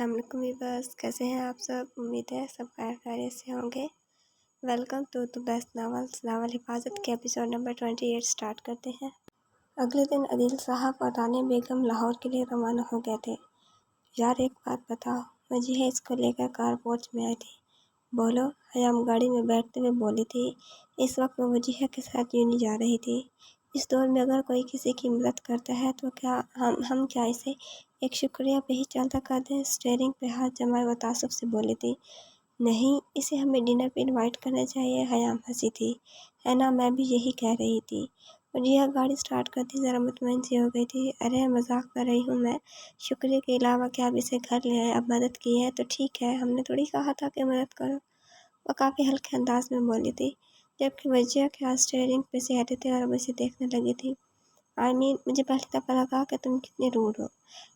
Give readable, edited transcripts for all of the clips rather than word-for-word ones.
السلام علیکم ویورس، کیسے ہیں آپ سب؟ امید ہے سب خیریت سے ہوں گے۔ Welcome to the best novels novel حفاظت کے ایپیسوڈ نمبر 28 سٹارٹ کرتے ہیں۔ اگلے دن عدیل صاحب اور رانی بیگم لاہور کے لیے روانہ ہو گئے تھے۔ یار ایک بات بتاؤ، وجیہہ اس کو لے کر کار پورچ میں آئی تھی۔ بولو، حیام گاڑی میں بیٹھتے ہوئے بولی تھی۔ اس وقت وہ وجیہہ کے ساتھ یونی جا رہی تھی۔ اس دور میں اگر کوئی کسی کی مدد کرتا ہے تو کیا ہم کیا اسے ایک شکریہ پہ ہی چلتا کر دیں؟ اسٹیئرنگ پہ ہاتھ جمائے وہ تعصب سے بولی تھی۔ نہیں، اسے ہمیں ڈنر پہ انوائٹ کرنا چاہیے۔ حیام ہنسی تھی۔ ہے نا، میں بھی یہی کہہ رہی تھی۔ وجیہہ گاڑی سٹارٹ کرتی ذرا مطمئن سی ہو گئی تھی۔ ارے مذاق کر رہی ہوں میں، شکریہ کے علاوہ کیا آپ اسے گھر لے آئے؟ اب مدد کی ہے تو ٹھیک ہے، ہم نے تھوڑی کہا تھا کہ مدد کرو، وہ کافی ہلکے انداز میں بولی تھی، جبکہ وجیہہ کے ہاتھ اسٹیئرنگ پہ سے ہٹے تھے اور اب اسے دیکھنے لگی تھی۔ مجھے پہلی دفعہ لگا کہ تم کتنے روڈ ہو۔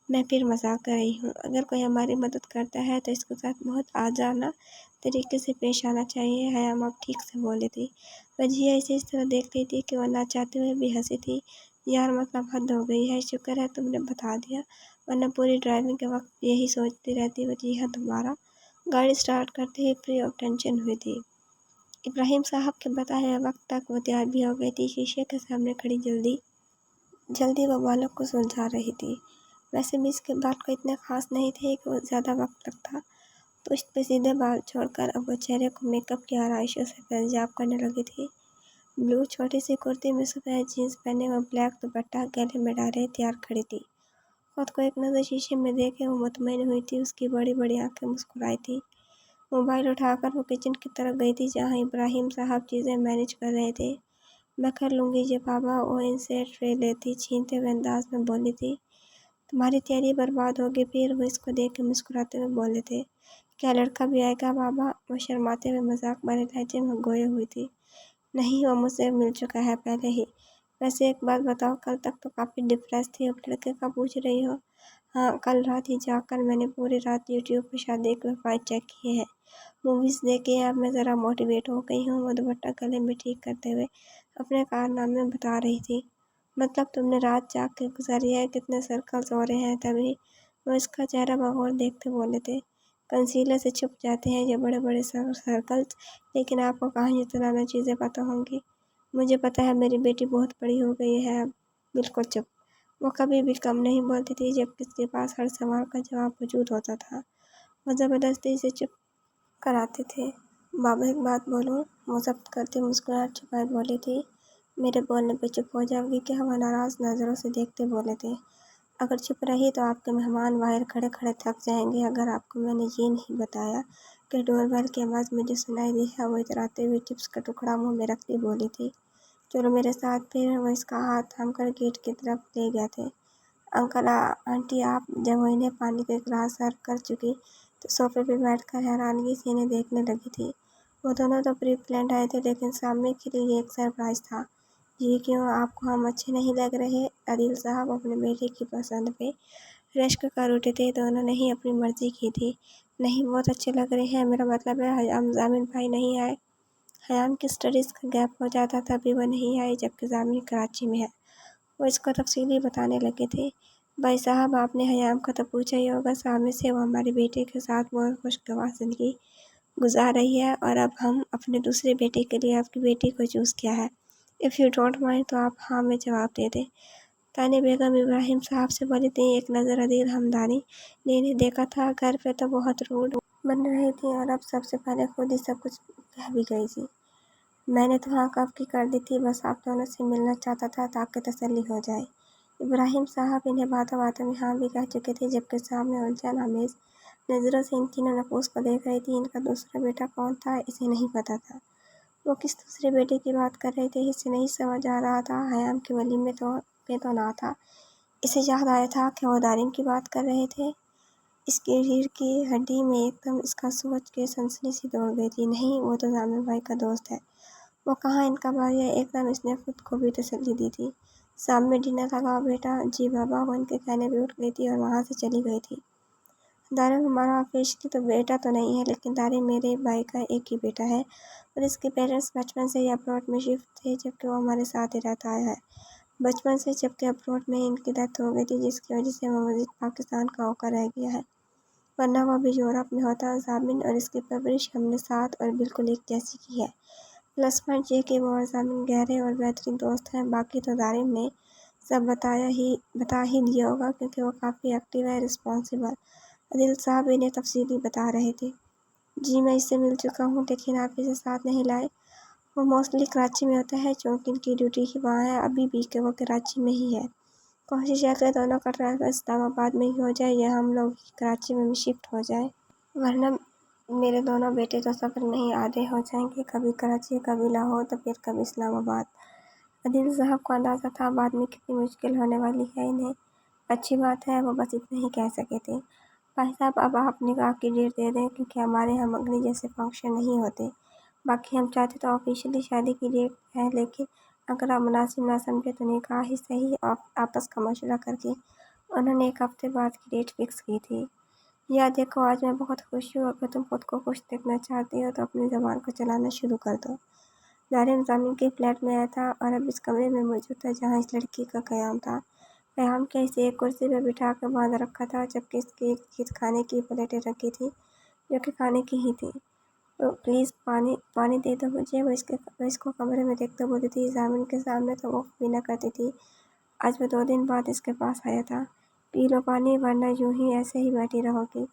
میں پھر مذاق کر رہی ہوں۔ اگر کوئی ہماری مدد کرتا ہے تو اس کے ساتھ بہت آجانا طریقے سے پیش آنا چاہیے۔ حیام اب ٹھیک سے بولی تھی۔ وجیہہ اسے اس طرح دیکھ رہی تھی کہ وہ نہ چاہتے ہوئے بھی ہنسی تھی۔ یار مطلب حد ہو گئی ہے، شکر ہے تم نے بتا دیا، ورنہ پوری ڈرائیونگ کے وقت یہی سوچتی رہتی۔ وجیہہ دوبارہ گاڑی سٹارٹ کرتے ہی فری آف ٹینشن ہوئی تھی۔ ابراہیم صاحب کے بتائے ہوئے وقت تک وہ تیار بھی ہو گئی تھی۔ شیشے کے سامنے کھڑی جلدی وہ بالوں کو سلجھا رہی تھی۔ ویسے بھی اس کے بال کوئی اتنے خاص نہیں تھے کہ وہ زیادہ وقت لگتا۔ پشت پہ سیدھے بال چھوڑ کر اب وہ چہرے کو میک اپ کی آرائشوں سے فیضیاب کرنے لگی تھی۔ بلو چھوٹی سی کرتی میں سفید جینس پہنے وہ بلیک دوپٹہ گلے میں ڈالے تیار کھڑی تھی۔ خود کو ایک نظر شیشے میں دیکھے وہ مطمئن ہوئی تھی۔ اس کی بڑی بڑی آنکھیں مسکرائی تھی۔ موبائل اٹھا کر وہ کچن کی طرف گئی تھی جہاں ابراہیم صاحب چیزیں مینیج کر رہے تھے۔ میں کر لوں گی جی بابا، وہ ان سے ٹرے لیتی چھینتے ہوئے انداز میں بولی تھی۔ تمہاری تیاری برباد ہوگی۔ پھر وہ اس کو دیکھ کے مسکراتے ہوئے بولے تھے، کیا لڑکا بھی آئے گا بابا؟ وہ شرماتے ہوئے مذاق بھرے لہجے میں گوئے ہوئی تھی۔ نہیں، وہ مجھ سے مل چکا ہے پہلے ہی۔ ویسے ایک بات بتاؤ، کل تک تو کافی ڈپریس تھی، اب لڑکے کا پوچھ رہی ہو؟ ہاں، کل رات ہی جا کر میں نے پوری رات یوٹیوب پہ شادی کے ویب چیک کیے ہیں، موویز دیکھی ہیں، اب میں ذرا موٹیویٹ ہو گئی ہوں۔ وہ دوپٹہ گلے میں ٹھیک کرتے ہوئے اپنے کارنامے بتا رہی تھی۔ مطلب تم نے رات جاگ کے گزاری ہے، کتنے سرکلز ہو رہے ہیں؟ تبھی وہ اس کا چہرہ بغور دیکھتے بولے تھے، کنسیلر سے چھپ جاتے ہیں یہ بڑے بڑے سرکلز، لیکن آپ کو کہاں یہ طرح چیزیں پتہ ہوں گی؟ مجھے پتہ ہے، میری بیٹی بہت بڑی ہو گئی ہے اب۔ بالکل چپ۔ وہ کبھی بھی کم نہیں بولتی تھی جب کسی کے پاس ہر سوال کا جواب موجود ہوتا تھا۔ وہ زبردستی سے چپ کراتے تھے۔ بابا ایک بات بولوں؟ وہ ضبط کرتی مسکراہٹ چھپائے بولی تھی۔ میرے بولنے پہ چپ ہو جاؤ گی کیا؟ وہ ناراض نظروں سے دیکھتے بولے تھے۔ اگر چپ رہی تو آپ کے مہمان باہر کھڑے کھڑے تھک جائیں گے۔ اگر آپ کو میں نے یہ نہیں بتایا کہ ڈور بیل کی آواز مجھے سنائی دی ہے؟ وہ اتراتے ہوئے چپس کا ٹکڑا منہ میں رکھتی بولی تھی۔ چلو میرے ساتھ۔ پھر وہ اس کا ہاتھ تھام کر گیٹ کی طرف لے گئے تھے۔ انکل آنٹی آپ؟ جب وہ انہیں پانی کا گلاس سرو کر چکی تو صوفے پہ بیٹھ کر حیرانگی سے انہیں دیکھنے لگی تھی۔ وہ دونوں تو پری پلانڈ آئے تھے، لیکن سامنے کے لیے یہ ایک سرپرائز تھا۔ جی کیوں، آپ کو ہم اچھے نہیں لگ رہے؟ عدیل صاحب اپنے بیٹے کی پسند پہ رشک کر اٹھے تھے۔ دونوں نے ہی اپنی مرضی کی تھی۔ نہیں، بہت اچھے لگ رہے ہیں، میرا مطلب ہے حیام ضامن بھائی نہیں آئے؟ حیام کی اسٹڈیز کا گیپ ہو جاتا تھا، ابھی وہ نہیں آئی، جبکہ ضامن کراچی میں ہے۔ وہ اس کو تفصیلی بتانے لگے تھے۔ بھائی صاحب آپ نے حیام کا تو پوچھا ہی ہوگا، سامنے سے وہ ہمارے بیٹے کے ساتھ بہت خوشگوار زندگی گزار رہی ہے، اور اب ہم اپنے دوسرے بیٹے کے لیے آپ کی بیٹی کو چوز کیا ہے۔ اف یو ڈونٹ مائنڈ تو آپ ہاں میں جواب دے دیں۔ تانیہ بیگم ابراہیم صاحب سے بولی تھی۔ ایک نظر عدیل ہمدانی نے انہیں دیکھا تھا، گھر پہ تو بہت روڈ بن رہی تھی اور اب سب سے پہلے خود ہی سب کچھ کہہ بھی گئی تھی۔ میں نے تو ہاں کب کی کر دی تھی، بس آپ دونوں سے ملنا چاہتا تھا تاکہ تسلی ہو جائے۔ ابراہیم صاحب انہیں باتوں باتوں میں ہاں بھی کہہ چکے تھے، جبکہ سامنے الجھن آمیز نظروں سے ان تینوں نفوس کو دیکھ رہی تھی۔ ان کا دوسرا بیٹا کون تھا اسے نہیں پتہ تھا۔ وہ کس دوسرے بیٹے کی بات کر رہے تھے اسے نہیں سمجھ آ رہا تھا۔ حیام کے ولیمے پہ تو نہ تھا۔ اسے یاد آیا تھا کہ وہ دارین کی بات کر رہے تھے۔ اس کی ریڑھ کی ہڈی میں ایک دم اس کا سوچ کے سنسنی سی دوڑ گئی تھی۔ نہیں، وہ تو ضامن بھائی کا دوست ہے۔ وہ کہاں ان کا بھائی ہے؟ ایک دم اس نے خود کو بھی تسلی دی تھی۔ سامنے ڈنر لگاؤ بیٹا۔ جی بابا۔ وہ ان کے کہنے پہ اٹھ گئی تھی اور وہاں سے چلی گئی تھی۔ دارین ہمارا آفیشلی تو بیٹا تو نہیں ہے، لیکن دارین میرے بھائی کا ایک ہی بیٹا ہے، اور اس کے پیرنٹس بچپن سے ہی ابروڈ میں شفٹ تھے، جبکہ وہ ہمارے ساتھ ہی رہتا آیا ہے بچپن سے، جبکہ ابروڈ میں ان کی ڈیتھ ہو گئی تھی، جس کی وجہ سے وہ مزید پاکستان کا ہو کر رہ گیا ہے۔ ورنہ وہ بھی یورپ میں ہوتا۔ ضامن اور اس کی پرورش ہم نے ساتھ اور بالکل ایک جیسی کی ہے۔ پلس پوائنٹ یہ کہ وہ اور ضامن گہرے اور بہترین دوست ہیں۔ باقی تو دارم نے سب بتا ہی دیا ہوگا کیونکہ وہ کافی ایکٹیو ہے، رسپانسبل۔ عادل صاحب انہیں تفصیلی بتا رہے تھے۔ جی میں اس سے مل چکا ہوں لیکن آپ اسے ساتھ نہیں لائے۔ وہ موسٹلی کراچی میں ہوتا ہے چونکہ ان کی ڈیوٹی ہی وہاں ہے ابھی بھی کہ وہ کراچی میں ہی ہے۔ کوشش ہے کہ دونوں کا ٹرانسفر اسلام آباد میں ہی ہو جائے یا ہم لوگ کراچی میں بھی شفٹ ہو جائیں، ورنہ میرے دونوں بیٹے تو سفر میں ہی آدھے ہو جائیں گے، کبھی کراچی کبھی لاہور تو پھر کبھی اسلام آباد۔ عادل صاحب کو اندازہ تھا بعد میں کتنی مشکل ہونے والی ہے انہیں۔ اچھی بات ہے وہ بس اتنا ہی کہہ سکے تھے۔ بھائی صاحب اب آپ نکاح کی ڈیٹ دے دیں کیونکہ ہمارے یہاں منگنی جیسے فنکشن نہیں ہوتے۔ باقی ہم چاہتے تو آفیشلی شادی کی ڈیٹ ہے لیکن اگر آپ مناسب نہ سمجھے تو نکاح ہی صحیح۔ آپس کا مشورہ کر کے انہوں نے 1 ہفتے بعد کی ڈیٹ فکس کی تھی۔ یا دیکھو آج میں بہت خوش ہوں، اگر تم خود کو خوش دیکھنا چاہتی ہو تو اپنی زبان کو چلانا شروع کر دو۔ دارم ضامن کے فلیٹ میں آیا تھا اور اب اس کمرے میں موجود تھا جہاں اس لڑکی کا قیام تھا۔ قیام کیا اسے ایک کرسی پہ بٹھا کر باندھ رکھا تھا جبکہ اس کی ارد کھانے کی پلیٹیں رکھی تھیں جو کہ کھانے کی ہی تھیں۔ تو پلیز پانی دے دو مجھے، وہ اس کو کمرے میں دیکھتے بولی تھی۔ ضامن کے سامنے تو وہ بھی نہ کرتی تھی۔ آج وہ 2 دن بعد اس کے پاس آیا تھا۔ پی لو پانی ورنہ یوں ہی ایسے ہی بیٹھی رہو گی۔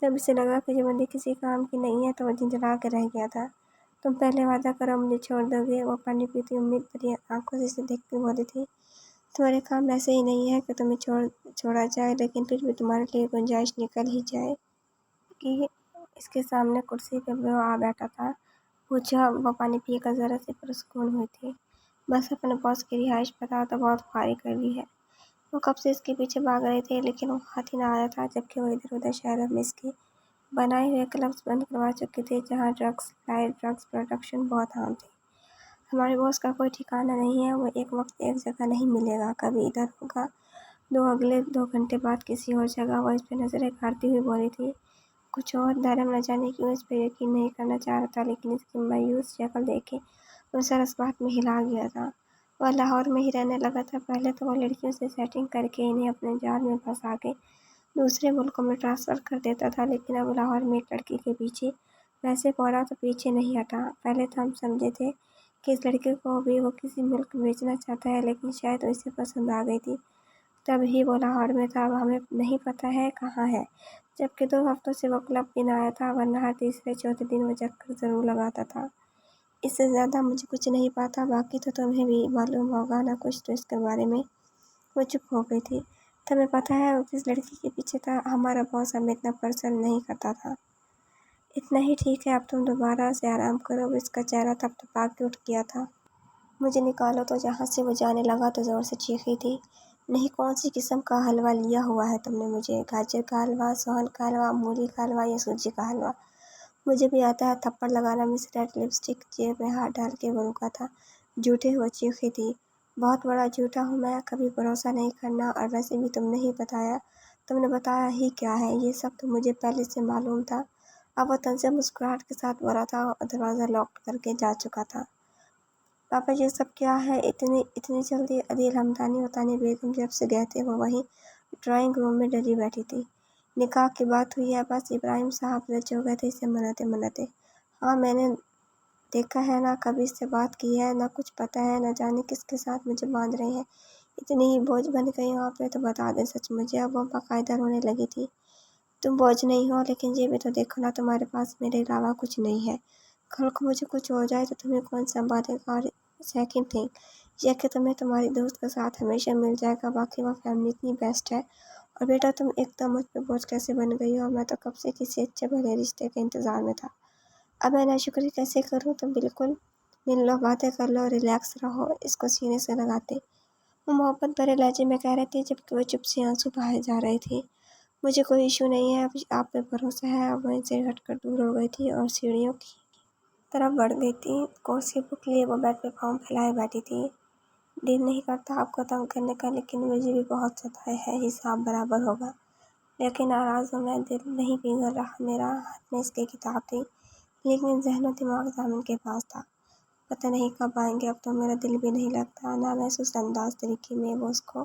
جب اسے لگا کہ یہ بندی کسی کام کی نہیں ہے تو وہ جھنجھلا کے رہ گیا تھا۔ تم پہلے وعدہ کرو مجھے چھوڑ دو گے، وہ پانی پیتی امید بھری آنکھوں سے اسے دیکھتی بولی تھی۔ تمہارے کام ایسے ہی نہیں ہے کہ تمہیں چھوڑا جائے لیکن پھر بھی تمہارے لیے گنجائش نکل ہی جائے کہ اس کے سامنے کرسی پہ وہ آ بیٹھا تھا۔ پوچھا وہ پانی پی کر ذرا سی پرسکون ہوئی تھی۔ بس اپنے باس کی رہائش بتا تو بہت خواری کر لی ہے۔ وہ کب سے اس کے پیچھے بھاگ رہے تھے لیکن وہ ہاتھ ہی نہ آیا تھا جبکہ وہ ادھر ادھر شہروں میں اس کے بنائے ہوئے کلبس بند کروا چکے تھے جہاں لائٹ ڈرگس پروڈکشن بہت عام تھی۔ ہمارے باس کا کوئی ٹھکانہ نہیں ہے، وہ ایک وقت ایک جگہ نہیں ملے گا، کبھی ادھر ہوگا اگلے 2 گھنٹے بعد کسی اور جگہ۔ وہ اس پہ نظریں گھارتی ہوئی بولی تھی۔ کچھ اور دارم نہ جانے کیوں اس پہ یقین نہیں کرنا چاہ رہا تھا لیکن اس کی مایوس شکل دیکھ کے وہ سر اس بات میں ہلا گیا تھا۔ وہ لاہور میں ہی رہنے لگا تھا۔ پہلے تو وہ لڑکیوں سے سیٹنگ کر کے انہیں اپنے جال میں پھنسا کے دوسرے ملکوں میں ٹرانسفر کر دیتا تھا لیکن اب لاہور میں ایک لڑکی کے پیچھے ویسے پڑا تو پیچھے نہیں ہٹا۔ پہلے تو ہم سمجھے تھے کہ اس لڑکے کو بھی وہ کسی ملک میں بیچنا چاہتا ہے لیکن شاید اسے پسند آ گئی تھی تب ہی وہ لاہور میں تھا۔ اب ہمیں نہیں پتہ ہے کہاں ہے، جبکہ 2 ہفتوں سے وہ کلب بھی نہ آیا تھا ورنہ ہر تیسرے چوتھے دن وہ چکر ضرور لگاتا تھا۔ اس سے زیادہ مجھے کچھ نہیں پتا، باقی تو تمہیں بھی معلوم ہوگا نا کچھ تو اس کے بارے میں۔ وہ چپ ہو گئی تھی۔ تمہیں پتہ ہے وہ کس لڑکی کے پیچھے تھا؟ ہمارا باس ہمیں اتنا پرسنل نہیں کرتا تھا۔ اتنا ہی ٹھیک ہے، اب تم دوبارہ سے آرام کرو۔ اس کا چہرہ تپ تپا کے اٹھ گیا تھا۔ مجھے نکالو تو جہاں سے وہ جانے لگا تو زور سے چیخی تھی۔ نہیں، کون سی قسم کا حلوہ لیا ہوا ہے تم نے مجھے؟ گاجر کا حلوہ، سوہن کا حلوہ، مولی کا حلوہ یا سوجی کا حلوہ؟ مجھے بھی آتا ہے تھپڑ لگانا۔ مس ریڈ لپسٹک جیب میں ہاتھ ڈال کے وہ رکا تھا۔ جھوٹے ہو، چیخی تھی۔ بہت بڑا جھوٹا ہوں میں، کبھی بھروسہ نہیں کرنا، اور ویسے بھی تم نے ہی بتایا۔ تم نے بتایا ہی کیا ہے؟ یہ سب تو مجھے پہلے سے معلوم تھا۔ اب وہ طنز مسکراہٹ کے ساتھ بولا تھا اور دروازہ لاک کر کے جا چکا تھا۔ پاپا یہ سب کیا ہے؟ اتنی جلدی؟ عدیل ہمدانی اور تانیہ بیگم جب سے گئے تھے وہ وہیں ڈرائنگ روم میں ڈری بیٹھی تھی۔ نکاح کی بات ہوئی ہے بس؟ ابراہیم صاحب رج ہو گئے تھے اسے مناتے۔ ہاں میں نے دیکھا ہے، نہ کبھی اس سے بات کی ہے نہ کچھ پتہ ہے، نہ جانے کس کے ساتھ مجھے باندھ رہے ہیں۔ اتنی ہی بوجھ بن گئی ہوں آپ پہ تو بتا دیں سچ مجھے۔ اب وہ باقاعدہ رونے لگی تھی۔ تم بوجھ نہیں ہو لیکن یہ بھی تو دیکھو نا تمہارے پاس میرے علاوہ کچھ نہیں ہے۔ کل کو مجھے کچھ ہو جائے تو تمہیں کون سنبھالے گا؟ اور سیکنڈ تھنگ یہ کہ تمہیں تمہاری دوست کا ساتھ ہمیشہ مل جائے گا، باقی وہ فیملی اتنی بیسٹ ہے۔ اور بیٹا تم ایک دم مجھ پہ بوجھ کیسے بن گئی ہو؟ میں تو کب سے کسی اچھے بھلے رشتے کے انتظار میں تھا۔ اب میں ناشکری کیسے کروں؟ تم بالکل مل لو، باتیں کر لو، ریلیکس رہو۔ اس کو سینے سے لگاتے وہ محبت بھرے لہجے میں کہہ رہے تھے جبکہ وہ چپ سے آنسو بہائے جا رہے تھے۔ مجھے کوئی ایشو نہیں ہے، آپ پہ بھروسہ ہے۔ اب وہ ان سے ہٹ کر دور ہو گئی تھی اور سیڑھیوں کی طرف بڑھ گئی تھی۔ کرسی بک لیے وہ بیڈ پہ پاؤں پھیلائے بیٹھی تھی۔ دل نہیں کرتا آپ کو تنگ کرنے کا لیکن مجھے بھی بہت ستائے ہے، حساب برابر ہوگا۔ لیکن ناراض ہوں میں، دل نہیں پگھل رہا میرا۔ ہاتھ میں اس کی کتاب تھی لیکن ذہن و دماغ ضامن کے پاس تھا۔ پتہ نہیں کب آئیں گے، اب تو میرا دل بھی نہیں لگتا۔ نامحسوس انداز طریقے میں وہ اس کو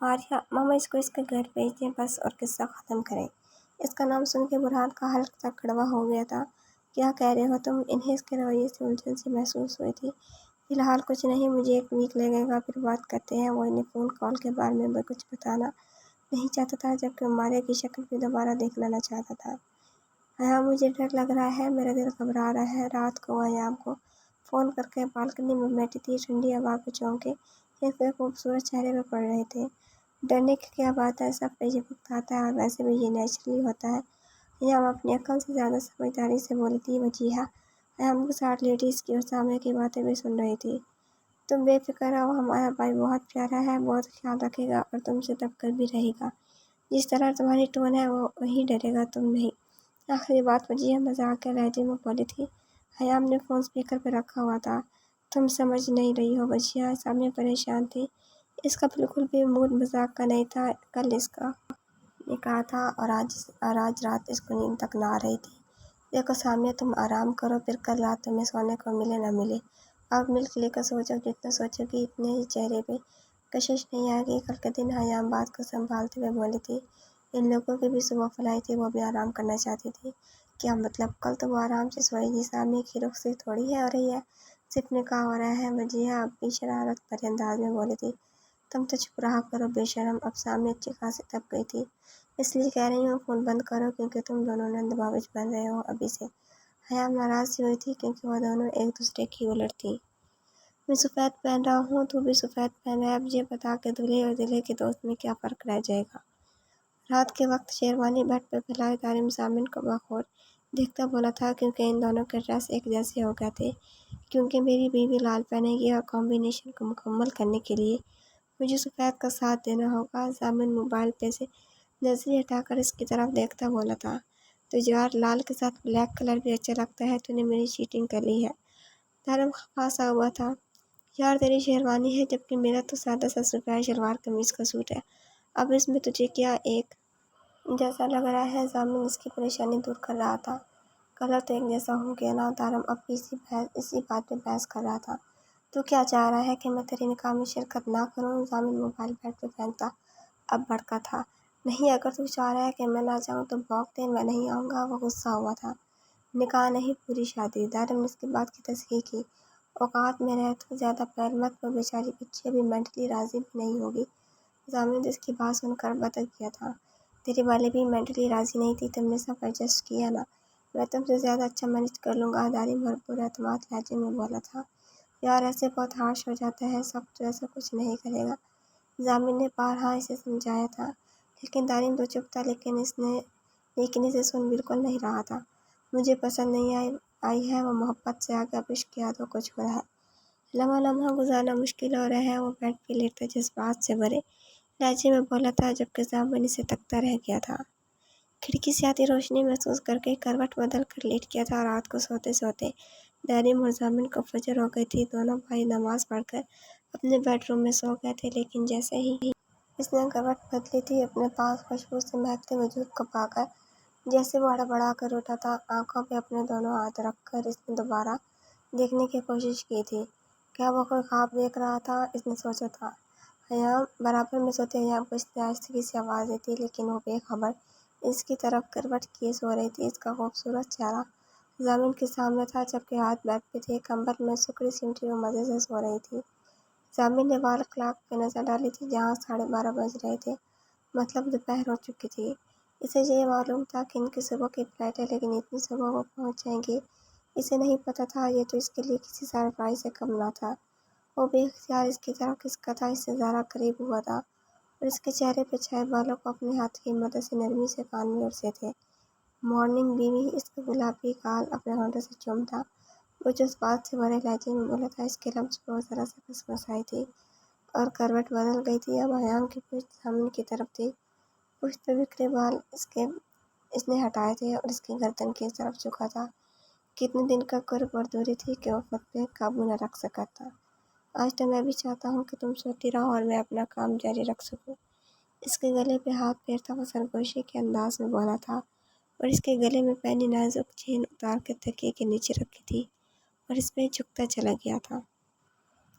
ماریا، ماما اس کو اس کے گھر بھیج دیں بس اور قصہ ختم کریں۔ اس کا نام سن کے برہان کا حلق تک کڑوا ہو گیا تھا۔ کیا کہہ رہے ہو تم؟ انہیں اس کے رویے سے الجھن سی محسوس ہوئی تھی۔ فی الحال کچھ نہیں، مجھے 1 ویک لگے گا، پھر بات کرتے ہیں۔ وہ انہیں فون کال کے بارے میں بھی کچھ بتانا نہیں چاہتا تھا، جبکہ وہ ماریا کی شکل بھی دوبارہ دیکھنا نہ چاہتا تھا۔ ہاں مجھے ڈر لگ رہا ہے، میرا دل گھبرا رہا ہے۔ رات کو وہ ایام کو فون کر کے بالکنی میں بیٹھی تھی، ٹھنڈی ہوا کے جھونکے اس کے خوبصورت چہرے پہ پڑ رہے تھے۔ ڈرنے کی کیا بات ہے، سب پہ یہ وقت آتا ہے اور ویسے بھی یہ نیچرلی ہوتا ہے۔ ایام اپنی عقل سے زیادہ سمجھداری سے بولی تھی۔ وجیہہ ایام کے ساتھ لیٹی اس کی اور سامنے کی باتیں بھی سن رہی تھی۔ تم بے فکر رہو، ہمارا بھائی بہت پیارا ہے، بہت خیال رکھے گا اور تم سے دب کر بھی رہے گا۔ جس طرح تمہاری ٹون ہے وہ وہی ڈرے گا، تم نہیں۔ آخری بات وجیہہ مذاق کے لہجے میں بولی تھی۔ ایام نے فون اسپیکر پہ رکھا ہوا تھا۔ تم سمجھ نہیں رہی ہو وجیہہ، سامنے پریشان تھی۔ اس کا بالکل بھی موڈ مذاق کا نہیں تھا۔ کل اس کا نکاح تھا اور آج رات اس کو نیند تک نہ آ رہی تھی۔ دیکھو سامیہ، تم آرام کرو، پھر کل رات تمہیں سونے کو ملے نہ ملے، اور ملک لے کر سوچو، جتنا سوچو گی اتنے ہی چہرے پہ کشش نہیں آئے گی۔ کل کے دن ایام بات کو سنبھالتے ہوئے بولی تھی۔ ان لوگوں کی بھی صبح فلائی تھی، وہ بھی آرام کرنا چاہتی تھی۔ کیا مطلب؟ کل تو وہ آرام سے سوئے گی، سامیہ کی رخصتی تھوڑی ہے ہو رہی ہے، صرف نکاح ہو رہا ہے۔ وجیہہ اب بھی شرارت بھرے انداز میں بولی تھی۔ تم تو چپ رہا کرو بے شرم۔ اب سامیہ اچھی خاصی تپ گئی تھی۔ اس لیے کہہ رہی ہوں فون بند کرو، کیونکہ تم دونوں نند باوج بن رہے ہو ابھی سے۔ ایام ناراض سی ہوئی تھی کیونکہ وہ دونوں ایک دوسرے کی الٹ تھیں۔ میں سفید پہن رہا ہوں، تو بھی سفید پہن ہے، اب یہ بتا کہ دلہے اور دلہے کے دوست میں کیا فرق رہ جائے گا۔ رات کے وقت شیروانی بیڈ پہ پھیلائے دارم سامن کو بغور دیکھتا بولا تھا، کیونکہ ان دونوں کے ڈریس ایک جیسے ہو گئے تھے۔ کیونکہ میری بیوی لال پہنے گی اور کمبینیشن کو مکمل کرنے کے لیے مجھے سفید کا ساتھ دینا ہوگا۔ سامن موبائل پہ سے نظریں ہٹا کر اس کی طرف دیکھتا بولا تھا۔ تو یار، لال کے ساتھ بلیک کلر بھی اچھا لگتا ہے، تو نے میری چیٹنگ کر لی ہے۔ دارم خفا سا ہوا تھا۔ یار تیری شیروانی ہے، جبکہ میرا تو سادہ سا سفید شلوار قمیض کا سوٹ ہے، اب اس میں تجھے کیا ایک جیسا لگ رہا ہے؟ سامن اس کی پریشانی دور کر رہا تھا۔ کلر تو ایک جیسا ہو گیا نا؟ دارم اب بھی اسی بات پہ بحث کر رہا تھا۔ تو کیا چاہ رہا ہے کہ میں تیرے نکاح میں شرکت نہ کروں؟ سامن موبائل بیڈ پہ پھینکتا اب بھڑکا تھا۔ نہیں، اگر تو چاہ رہا ہے کہ میں نہ جاؤں تو بھونک دے، میں نہیں آؤں گا۔ وہ غصہ ہوا تھا۔ نکاح نہیں، پوری شادی۔ دارم نے اس کی بات کی تصحیح کی۔ اوقات میں رہ تو زیادہ پیر مت، وہ بیچاری بچی ابھی مینٹلی راضی بھی نہیں ہوگی۔ سامن نے اس کی بات سن کر بدل گیا تھا۔ تیری والی بھی مینٹلی راضی نہیں تھی، تم نے سب ایڈجسٹ کیا نا؟ میں تم سے زیادہ اچھا مینج کر لوں گا، دارم بھرپور اعتماد لہجے میں بولا تھا۔ یار ایسے بہت ہارش ہو جاتا ہے، سب تو ایسا کچھ نہیں کرے گا۔ سامن نے بارہا اسے سمجھایا تھا، لیکن دارم تو چپ تھا، لیکن اسے سن بالکل نہیں رہا تھا۔ مجھے پسند نہیں آئی ہے، وہ محبت سے آگے اب عشق کی یادوں کو چھو رہا ہے۔ لمحہ لمحہ گزارنا مشکل ہو رہا ہے، وہ بیڈ پہ لیٹتا جذبات سے بھرے لہجے میں بولا تھا، جبکہ سامن اسے تکتا رہ گیا تھا۔ کھڑکی سے آتی روشنی محسوس کر کے کروٹ بدل کر لیٹ گیا تھا۔ رات کو سوتے سوتے دارم اور سامن کو فجر ہو گئی تھی۔ دونوں بھائی نماز پڑھ کر اپنے بیڈ روم میں سو گئے تھے، لیکن جیسے ہی اس نے کروٹ بدلی تھی، اپنے پاس خوشبو سے مہکتے وجود کو پا کر جیسے وہ ہڑبڑا کر اٹھا تھا۔ آنکھوں پہ اپنے دونوں ہاتھ رکھ کر اس نے دوبارہ دیکھنے کی کوشش کی تھی۔ کیا وہ کوئی خواب دیکھ رہا تھا؟ اس نے سوچا تھا۔ ایام برابر میں سوتے ایام کو اس نے آہستگی سے آواز دی تھی، لیکن وہ بے خبر اس کی طرف کروٹ کیے سو رہی تھی۔ اس کا خوبصورت چہرہ سامن کے سامنے تھا، جبکہ ہاتھ بیڈ پہ تھے، کمبل میں سکڑی سمٹی وہ مزے سے سو رہی تھی۔ سامن نے وال کلاک پہ نظر ڈالی تھی، جہاں 12:30 بج رہے تھے، مطلب دوپہر ہو چکی تھی۔ اسے یہ معلوم تھا کہ ان کی صبح کی فلائٹ ہے، لیکن اتنی صبح وہ پہنچ جائیں گی اسے نہیں پتہ تھا۔ یہ تو اس کے لیے کسی سرپرائز سے کم نہ تھا۔ وہ بے اختیار اس کی طرف کھسکا تھا، اس سے ذرا قریب ہوا تھا اور اس کے چہرے پہ چھائے بالوں کو اپنے ہاتھ کی مدد سے نرمی سے کان میں لرزے تھے۔ مارننگ بیوی، اس کا گلابی گال اپنے ہونٹوں سے چومتا وہ جذبات سے بھرے لہجے میں بولا تھا۔ اس کے لفظ پہ وہ ذرا سا کسمسائی تھی اور کروٹ بدل گئی تھی۔ اب ایام کی پشت سامن کی طرف تھی، پشت پہ بکھرے بال اس نے ہٹائے تھے اور اس کی گردن کی طرف جھکا تھا۔ کتنے دن کا قرب اور دوری تھی کہ وہ خود پہ قابو نہ رکھ سکا تھا۔ آج تو میں بھی چاہتا ہوں کہ تم سوتی رہو اور میں اپنا کام جاری رکھ سکوں۔ اس کے گلے پہ ہاتھ پھیرتا وہ سرگوشی کے انداز میں بولا تھا اور اس کے گلے میں پہنی نازک چین اتار کے تکیے کے نیچے رکھی تھی اور اس پہ جھکتا چلا گیا تھا۔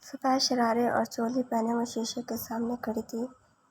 سفید شرارے اور چولی پہنے وہ شیشے کے سامنے کھڑی تھی،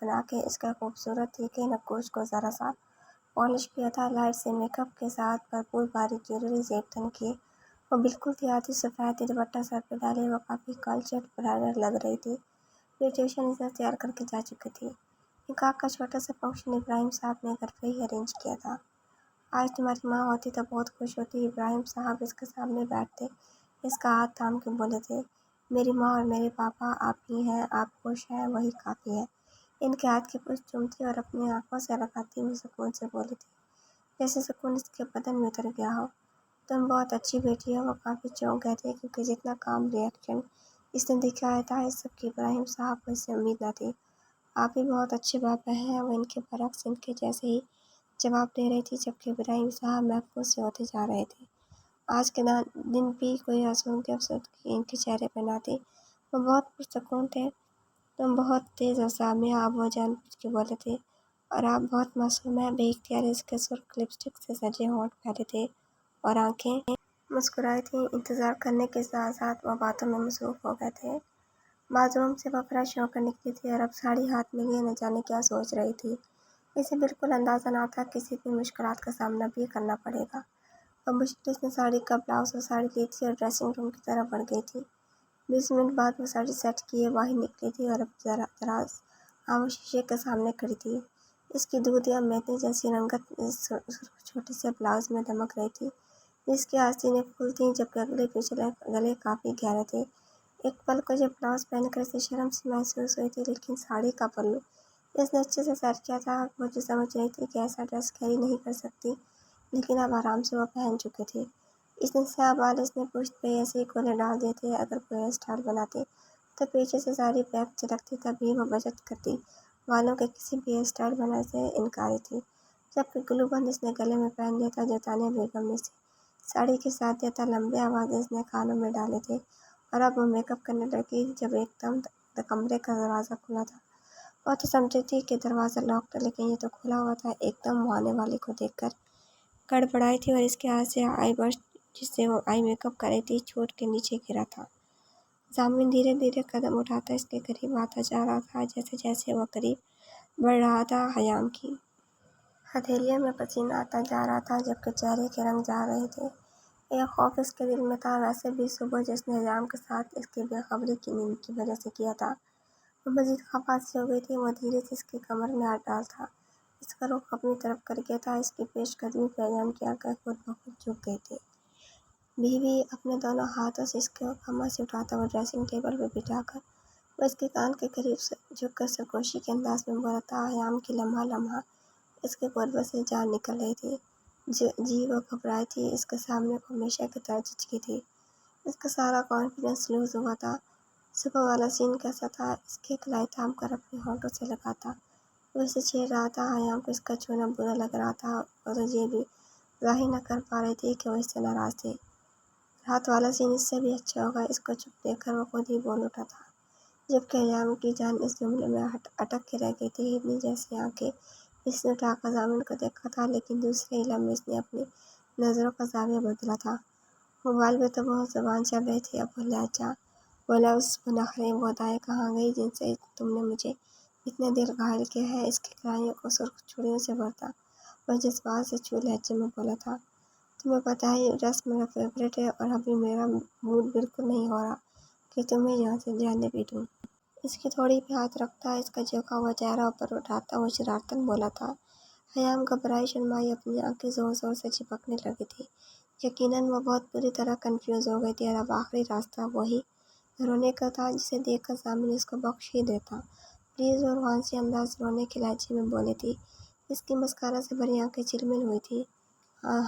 بنا کے اس کا خوبصورت تیکھے نقوش کو ذرا سا پالش کیا تھا۔ لائٹ سے میک اپ کے ساتھ بھرپور باریک جیولری زیب تن کی وہ بالکل تیاتی سفید دوپٹہ سر پہ ڈالے وہ کافی کلچرڈ برائڈل لگ رہی تھی۔ بیوٹیشین اسے تیار کر کے جا چکی تھی۔ نکاح کا چھوٹا سا فنکشن ابراہیم صاحب نے گھر پہ ہی ارینج کیا تھا۔ آج تمہاری ماں ہوتی تو بہت خوش ہوتی۔ ابراہیم صاحب اس کے سامنے بیٹھتے اس کا ہاتھ تھام کے بولے تھے، میری ماں اور میرے پاپا آپ ہی ہیں، آپ خوش ہیں وہی کافی ہے۔ ان کے ہاتھ کی پشت چومتی اور اپنی آنکھوں سے لگاتی ہوئی سکون سے بولی تھی، جیسے سکون اس کے بدن میں اتر گیا ہو۔ تم بہت اچھی بیٹی ہو۔ وہ کافی چونک گئے تھے کیونکہ جتنا کام ریئیکشن اس نے دکھایا تھا اس سب کی ابراہیم صاحب کو اس سے امید نہ تھی۔ آپ بھی بہت اچھے باپ ہیں۔ وہ ان کے برعکس ان کے جیسے ہی جواب دے رہی تھی جبکہ ابراہیم صاحب محفوظ سے ہوتے جا رہے تھے۔ آج کے دن بھی کوئی آسودگی افسردگی ان کے چہرے پہ نہ تھی۔ وہ بہت پرسکون تھے۔ تم بہت تیز اور سامیاب وہ جان بوجھ کے بولے تھے، اور آپ بہت معصوم ہیں۔ بے اختیار اس کے سرخ لپسٹک سے سجے ہونٹ پھیلے تھے اور آنکھیں مسکرائی تھیں۔ انتظار کرنے کے ساتھ ساتھ وہ باتوں میں مصروف ہو گئے تھے۔ باتھ روم سے وہ فریش ہو کر نکلی تھی اور اب ساڑی ہاتھ میں لیے نہ جانے کیا سوچ رہی تھی۔ اسے بالکل اندازہ نہ تھا کہ اسے اتنی مشکلات کا سامنا بھی کرنا پڑے گا۔ وہ مشکل سے ساڑی کا بلاؤز اور ساڑی لی تھی اور ڈریسنگ روم کی طرف بڑھ گئی تھی۔ 20 منٹ بعد وہ ساڑی سیٹ کیے باہر نکلی تھی اور اب دراز وہ شیشے کے سامنے کھڑی تھی۔ اس کی دودھیا مہندی جیسی رنگت اس چھوٹے سے بلاؤز میں دمک رہی تھی، جس کی آستینیں پھول تھیں جبکہ اگلے پچھلے گلے کافی گہرے تھے۔ ایک پل کو جب بلاؤز پہن کر اسے شرم سی محسوس ہوئی تھی، لیکن ساڑی کا پلو اس نے اچھے سے سیٹ کیا تھا۔ وہ جو سمجھ رہی تھی کہ ایسا ڈریس کیری نہیں کر سکتی، لیکن اب آرام سے وہ پہن چکے تھے۔ اس نے سیاہ بال اس نے پشت پہ ایسے ہی کھلے ڈال دیے تھے۔ اگر کوئی ہیئر اسٹائل بناتی تو پیچھے سے ساری بیک چلکتی، تبھی وہ بچت کرتی۔ بالوں کے کسی بھی ہیئر اسٹائل بنانے سے انکاری تھی۔ جبکہ گلو بند اس نے گلے میں پہن لیا تھا جو تانیہ بیگم نے ساڑی کے ساتھ دیا تھا۔ لمبے آوازے اس نے کانوں میں ڈالے تھے اور اب وہ میک اپ کرنے لگی جب ایک دم کمرے کا دروازہ کھلا تھا۔ وہ تو سمجھی تھی کہ دروازہ لاک ہے، لیکن یہ تو کھلا ہوا تھا۔ ایک دم وہ آنے والے کو دیکھ کر گڑبڑائی تھی اور اس کے ہاتھ سے آئی برش جس سے وہ آئی میک اپ کر رہی تھی چھوٹ کے نیچے گرا تھا۔ ضامن دھیرے دھیرے قدم اٹھاتا اس کے قریب آتا جا رہا تھا۔ جیسے جیسے وہ قریب بڑھ رہا تھا حیام کی ہتھیلیوں میں پسینہ آتا جا رہا تھا جبکہ چہرے کے رنگ جا رہے تھے۔ ایک خوف اس کے دل میں تھا۔ ویسے بھی صبح جس نے حیام کے ساتھ اس کی بے خبری کی نیند کی وجہ سے کیا تھا، وہ مزید خفا سی ہو گئی تھی۔ وہ دھیرے سے اس کی کمر میں ہاتھ ڈال تھا، اس کا رخ اپنی طرف کر گیا تھا۔ اس کی پیش قدمی پہ حیام کی آنکھیں خود بخود جھک گئی تھی۔ بیوی اپنے دونوں ہاتھوں سے اس کو کمر سے اٹھاتا ہوا ڈریسنگ ٹیبل پہ بٹھا کر وہ اس کے کان کے قریب جھک کر سرگوشی کے انداز میں بولا تھا۔ حیام کی لمحہ لمحہ اس کے قربت سے جان نکل رہی تھی۔ جی وہ گھبرائی تھی، اس کے سامنے وہ ہمیشہ کی طرح جھجکی تھی۔ اس کا سارا کانفیڈنس لوز ہوا تھا۔ صبح والا سین کیسا تھا؟ اس کی کلائی تھام کر اپنے ہونٹوں سے لگاتا وہ اسے چھیڑ رہا تھا۔ حیام کو اس کا چھونا برا لگ رہا تھا اور یہ بھی ظاہر نہ کر پا رہی تھی کہ وہ اس سے ناراض تھی۔ رات والا سین اس سے بھی اچھا ہوگا، اس کو چپ دیکھ کر وہ خود ہی بول اٹھا تھا، جبکہ حیام کی جان اس جملے میں اٹک کے رہ گئی تھی۔ ہرنی جیسی آنکھیں اس نے اٹھا کر ضامن کو دیکھا تھا، لیکن دوسرے ہی لمحے اس نے اپنی نظروں کا زاویہ بدلا تھا۔ موبائل پہ تو بہت زبان چل رہی تھی، اب وہ لہجہ بولا، اس نخرے وہ ادائیں کہاں گئی جن سے تم نے مجھے اتنے دل گھائل کیا ہے؟ اس کی کلائیوں کو سرخ چوڑیوں سے بھرتا وہ جذبات سے چھو لہجے میں بولا تھا، تمہیں پتہ ہے یہ ڈریس میرا فیوریٹ ہے اور ابھی میرا موڈ بالکل نہیں ہو رہا کہ تمہیں یہاں سے جانے بھی دوں۔ اس کی تھوڑی پہ ہاتھ رکھتا اس کا جھکا ہوا چہرہ اوپر اٹھاتا وہ شرارتاً بولا تھا۔ حیام گھبرائی شرمائی، اپنی آنکھیں زور زور سے چپکنے لگی تھی۔ یقیناً وہ بہت بری طرح کنفیوز ہو گئی تھی اور اب آخری راستہ وہی رونے کا تھا جسے دیکھ کر ضامن اس کو بخش ہی دیتا۔ پلیز وہ روحانسی انداز رونے کے لہجے میں بولی تھی۔ اس کی مسکارا سے بھری آنکھیں چلمل ہوئی تھیں۔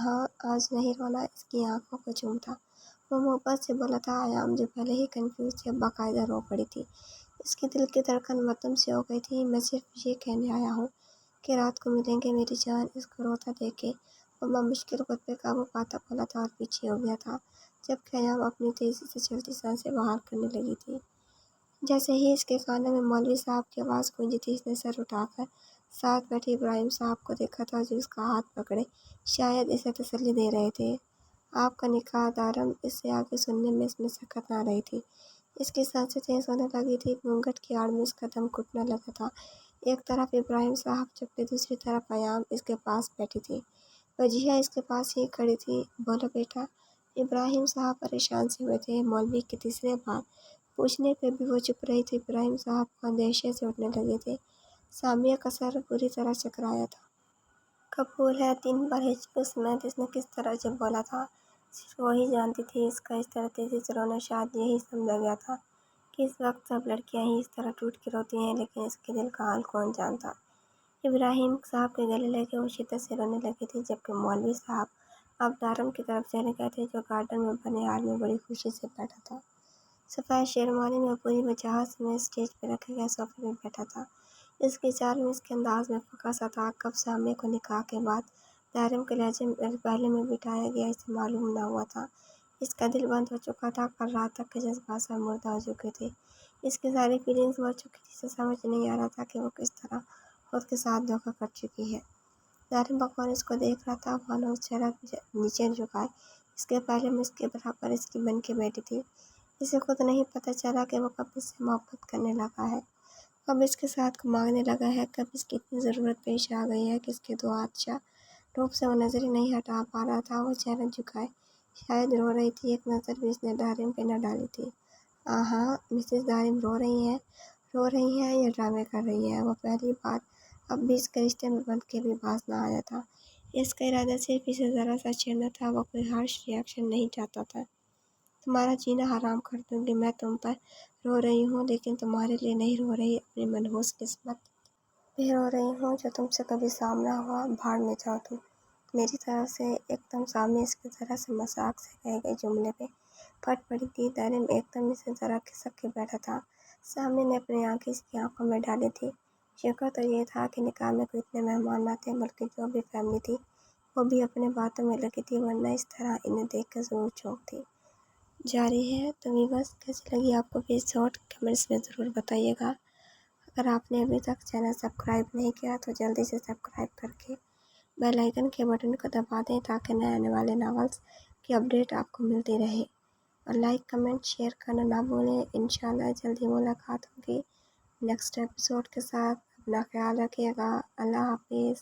ہاں آج نہیں رونا، اس کی آنکھوں کو چومتا وہ محبت سے بولا تھا۔ حیام جو پہلے ہی کنفیوز تھی اب باقاعدہ رو پڑی تھی۔ اس کے دل کی دھڑکن مدھم سی ہو گئی تھی۔ میں صرف یہ کہنے آیا ہوں کہ رات کو ملیں گے میری جان۔ اس کو روتا دیکھ کے وہ بمشکل خود پہ قابو پاتا بولا تھا اور پیچھے ہو گیا تھا، جبکہ حیام اپنی تیزی سے چلتی سانسیں باہر کرنے لگی تھی۔ جیسے ہی اس کے کانوں میں مولوی صاحب کی آواز گونجی تھی، اس نے سر اٹھا کر ساتھ بیٹھے ابراہیم صاحب کو دیکھا تھا جو اس کا ہاتھ پکڑے شاید اسے تسلی دے رہے تھے۔ آپ کا نکاح دارم اس سے آگے سننے میں اس میں سکت نہ رہی تھی۔ اس کی سانسیں تیز ہونے لگی تھی، گھونگھٹ کی آڑ میں اس کا دم گھٹنے لگا تھا۔ ایک طرف ابراہیم صاحب جبکہ دوسری طرف ایام اس کے پاس بیٹھی تھی۔ وجیہہ اس کے پاس ہی کھڑی تھی۔ بولو بیٹا۔ ابراہیم صاحب پریشان سے ہوئے تھے۔ مولوی کی تیسری بار پوچھنے پہ بھی وہ چپ رہی تھی۔ ابراہیم صاحب کو اندیشے سے اٹھنے لگے تھے۔ سامیہ کا سر بری طرح چکرایا تھا۔ قبول ہے، 3 بار ہچکی سمیت اس نے کس طرح جب بولا تھا، صرف وہی جانتی تھی۔ اس کا اس طرح تیزی سے رونا شاید یہی سمجھا گیا تھا کہ اس وقت سب لڑکیاں ہی اس طرح ٹوٹ کے روتی ہیں، لیکن اس کے دل کا حال کون جانتا۔ ابراہیم صاحب کے گلے لے کے وہ شدت سے رونے لگی تھی، جبکہ مولوی صاحب اب دارم کی طرف چلے گئے تھے، جو گارڈن میں بنے ہال میں بڑی خوشی سے بیٹھا تھا۔ سفید شیروانی میں پوری وجاہت میں اسٹیج پہ رکھے گئے صوفے پہ بیٹھا تھا۔ اس کی چال میں، اس کے انداز میں فخر سا تھا۔ کب سامیہ کو نکاح کے بعد دارم کے لہجے میں پہلے میں بٹھایا گیا، اسے معلوم نہ ہوا تھا۔ اس کا دل بند ہو چکا تھا، کل رات تک کے جذبات سب مردہ ہو چکے تھے۔ اس کی ساری فیلنگز مر چکی تھی۔ اسے سمجھ نہیں آ رہا تھا کہ وہ کس طرح خود کے ساتھ دھوکہ کر چکی ہے۔ دارم بغور اس کو دیکھ رہا تھا، مانو اس چہرہ نیچے جھکائے۔ اس کے پہلے میں اس کے برابر اس کی بن کے بیٹھی تھی۔ اسے خود نہیں پتہ چلا کہ وہ کب اس سے محبت کرنے لگا ہے، کب اس کے ساتھ مانگنے لگا ہے، کب اس کی اتنی ضرورت پیش آ گئی ہے کہ اس کے 2 ہاتھ روپ سے وہ نظر ہی نہیں ہٹا پا رہا تھا۔ وہ چہرہ جھکائے شاید رو رہی تھی۔ ایک نظر بھی اس نے دارم پہ نہ ڈالی تھی۔ ہاں، مسز دارم رو رہی ہیں یا ڈرامے کر رہی ہیں؟ وہ پہلی بار اب بھی اس کے رشتے میں بن کے بھی باز نہ آیا تھا۔ اس کا ارادہ صرف اسے ذرا سا چھیڑنا تھا۔ وہ کوئی ہارش ریاکشن نہیں چاہتا تھا۔ تمہارا جینا حرام کر دوں گی۔ میں تم پر رو رہی ہوں، لیکن تمہارے لیے نہیں رو رہی، اپنی منحوس قسمت پہ رو رہی ہوں جو تم سے کبھی سامنا ہوا۔ بھاڑ میں جاؤ تم۔ میری طرف سے۔ ایک دم سامیہ اس کے ذرا سے مذاق سے کہے گئے جملے پہ پھٹ پڑی تھی۔ دارم ایک دم اسے ذرا کھسک کے بیٹھا تھا۔ سامیہ نے اپنی آنکھیں اس کی آنکھوں میں ڈالی تھی۔ شکر تو یہ تھا کہ نکاح میں کوئی اتنے مہمان نہ تھے، بلکہ جو بھی فیملی تھی وہ بھی اپنے باتوں میں لگی تھی، ورنہ اس طرح انہیں دیکھ کے ضرور چونکتی۔ جاری ہے۔ تو ویورز، کیسی لگی آپ کو ایپیسوڈ؟ کمنٹس میں ضرور بتائیے گا۔ اگر آپ نے ابھی تک چینل سبسکرائب نہیں کیا تو جلدی سے سبسکرائب کر کے بیل آئیکن کے بٹن کو دبا دیں تاکہ نئے آنے والے ناولز کی اپڈیٹ آپ کو ملتی رہے، اور لائک، کمنٹ، شیئر کرنا نہ بھولیں۔ انشاءاللہ جلدی ملاقات ہوگی نیکسٹ ایپیسوڈ کے ساتھ۔ اپنا خیال رکھیے گا۔ اللہ حافظ۔